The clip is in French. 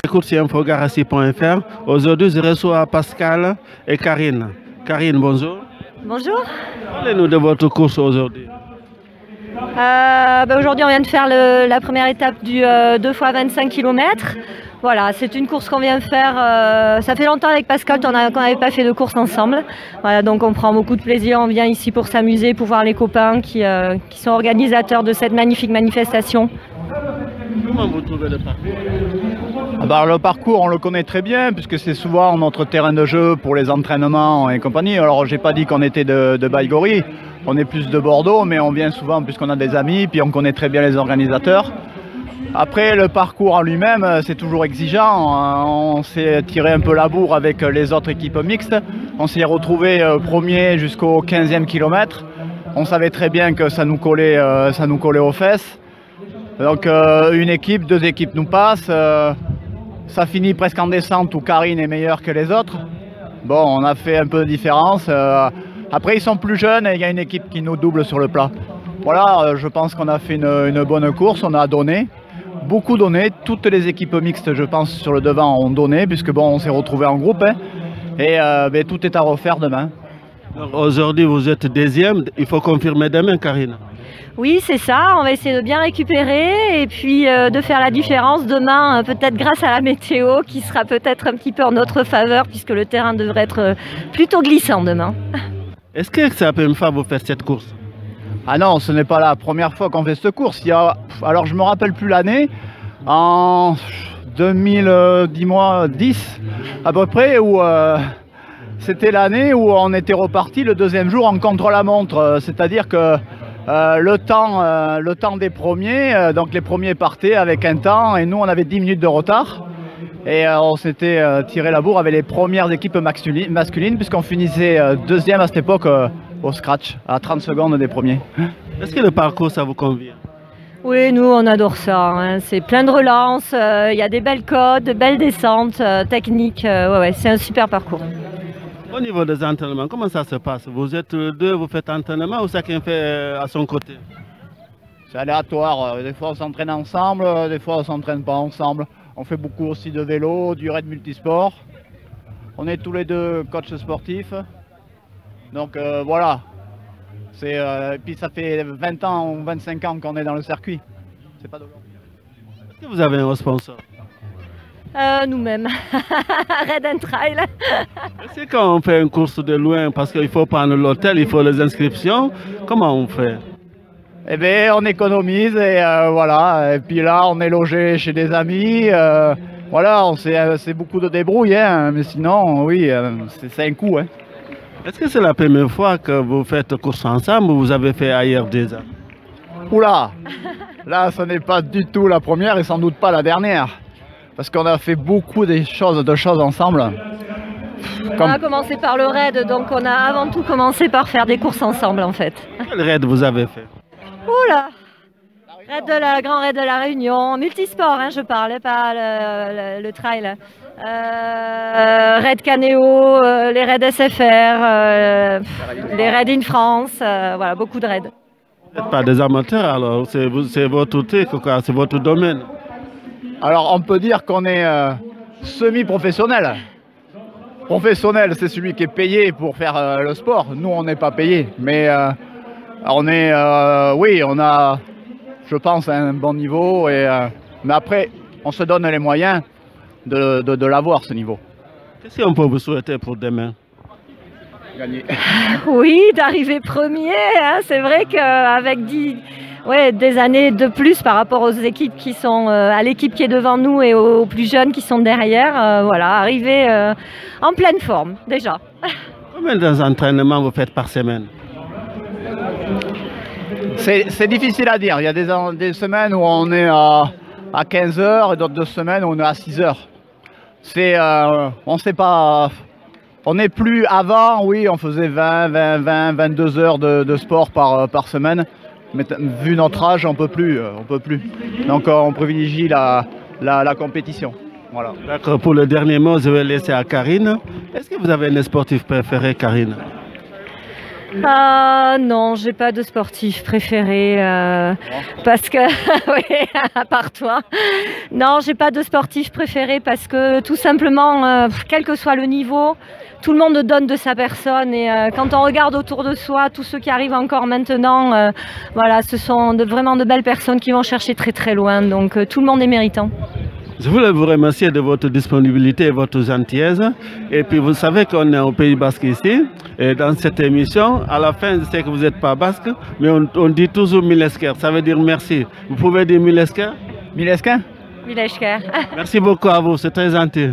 Coursinfogarassi.fr. Aujourd'hui, je reçois Pascal et Karine. Karine, bonjour. Bonjour. Parlez-nous de votre course aujourd'hui. Aujourd'hui, on vient de faire la première étape du 2 x 25 km. Voilà, c'est une course qu'on vient faire. Ça fait longtemps avec Pascal qu'on n'avait pas fait de course ensemble. Voilà, donc on prend beaucoup de plaisir. On vient ici pour s'amuser, pour voir les copains qui sont organisateurs de cette magnifique manifestation. Comment vous trouvez le parcours? Le parcours, on le connaît très bien puisque c'est souvent notre terrain de jeu pour les entraînements et compagnie. Alors, j'ai pas dit qu'on était de Baïgorry, on est plus de Bordeaux, mais on vient souvent puisqu'on a des amis, puis on connaît très bien les organisateurs. Après, le parcours en lui-même, c'est toujours exigeant. On s'est tiré un peu la bourre avec les autres équipes mixtes. On s'est retrouvé premier jusqu'au 15e kilomètre. On savait très bien que ça nous collait aux fesses. Donc une équipe, deux équipes nous passent. Ça finit presque en descente où Karine est meilleure que les autres. Bon, on a fait un peu de différence. Après, ils sont plus jeunes et il y a une équipe qui nous double sur le plat. Voilà, je pense qu'on a fait une bonne course. On a donné, beaucoup donné. Toutes les équipes mixtes, je pense, sur le devant ont donné, puisque bon, on s'est retrouvés en groupe. Et tout est à refaire demain. Aujourd'hui, vous êtes deuxième. Il faut confirmer demain, Karine. Oui, c'est ça. On va essayer de bien récupérer et puis de faire la différence demain, peut-être grâce à la météo qui sera peut-être un petit peu en notre faveur puisque le terrain devrait être plutôt glissant demain. Est-ce que c'est la première fois que vous faites cette course? Ah non, ce n'est pas la première fois qu'on fait cette course. Alors je ne me rappelle plus l'année, en 2010 à peu près, où c'était l'année où on était reparti le deuxième jour en contre-la-montre. C'est-à-dire que le temps des premiers, donc les premiers partaient avec un temps et nous on avait 10 minutes de retard. Et on s'était tiré la bourre avec les premières équipes masculines puisqu'on finissait deuxième à cette époque au scratch, à 30 secondes des premiers. Est-ce que le parcours, ça vous convient? Oui, nous on adore ça. Hein. C'est plein de relances, il y a des belles côtes, de belles descentes techniques. Ouais, c'est un super parcours. Au niveau des entraînements, comment ça se passe? Vous êtes deux, vous faites entraînement ou chacun fait à son côté? C'est aléatoire. Des fois on s'entraîne ensemble, des fois on ne s'entraîne pas ensemble. On fait beaucoup aussi de vélo, du raid multisport. On est tous les deux coachs sportifs. Donc voilà. Puis ça fait 20 ans ou 25 ans qu'on est dans le circuit. C'est pas d'aujourd'hui. Est-ce que vous avez un sponsor? Nous-mêmes. Raid and Trail. C'est quand on fait une course de loin, parce qu'il faut prendre l'hôtel, il faut les inscriptions. Comment on fait? Eh bien, on économise et voilà. Et puis là, on est logé chez des amis. Voilà, c'est beaucoup de débrouille, hein, mais sinon, oui, c'est un coup. Hein. Est-ce que c'est la première fois que vous faites course ensemble ou vous avez fait ailleurs déjà? Oula! Là, ce n'est pas du tout la première et sans doute pas la dernière. Parce qu'on a fait beaucoup de choses ensemble. On a commencé par le raid, donc on a avant tout commencé par faire des courses ensemble en fait. Quel raid vous avez fait? Oula! Grand raid de la Réunion, multisport, hein, je parle, pas le trail. Raid Canéo, les raids SFR, les raids in France, voilà, beaucoup de raids. Vous n'êtes pas des amateurs alors, c'est votre truc, c'est votre domaine. Alors on peut dire qu'on est semi-professionnel. Professionnel, c'est celui qui est payé pour faire le sport. Nous, on n'est pas payé. Mais on est, oui, on a, je pense, un bon niveau. Mais après, on se donne les moyens de l'avoir, ce niveau. Qu'est-ce qu'on peut vous souhaiter pour demain? Gagner. Oui, d'arriver premier. Hein. C'est vrai qu'avec des années de plus par rapport aux équipes qui sont à l'équipe qui est devant nous et aux plus jeunes qui sont derrière, voilà, arriver en pleine forme déjà. Combien d'entraînements vous faites par semaine? C'est difficile à dire. Il y a des semaines où on est à 15 heures et d'autres semaines où on est à 6 heures. On ne sait pas. On n'est plus avant, oui, on faisait 22 heures de sport par semaine. Mais vu notre âge, on peut plus. Donc on privilégie la compétition. Voilà. D'accord, pour le dernier mot, je vais laisser à Karine. Est-ce que vous avez un sportif préféré, Karine? Non, j'ai pas de sportif préféré parce que oui, à part toi. Non, j'ai pas de sportif préféré parce que tout simplement, quel que soit le niveau, tout le monde donne de sa personne et quand on regarde autour de soi, tous ceux qui arrivent encore maintenant, voilà, ce sont vraiment de belles personnes qui vont chercher très très loin. Donc tout le monde est méritant. Je voulais vous remercier de votre disponibilité et votre gentillesse. Et puis vous savez qu'on est au Pays Basque ici. Et dans cette émission, à la fin, je sais que vous n'êtes pas basque, mais on dit toujours Milesker. Ça veut dire merci. Vous pouvez dire Milesker? Milesker? Milesker. Merci beaucoup à vous, c'est très gentil.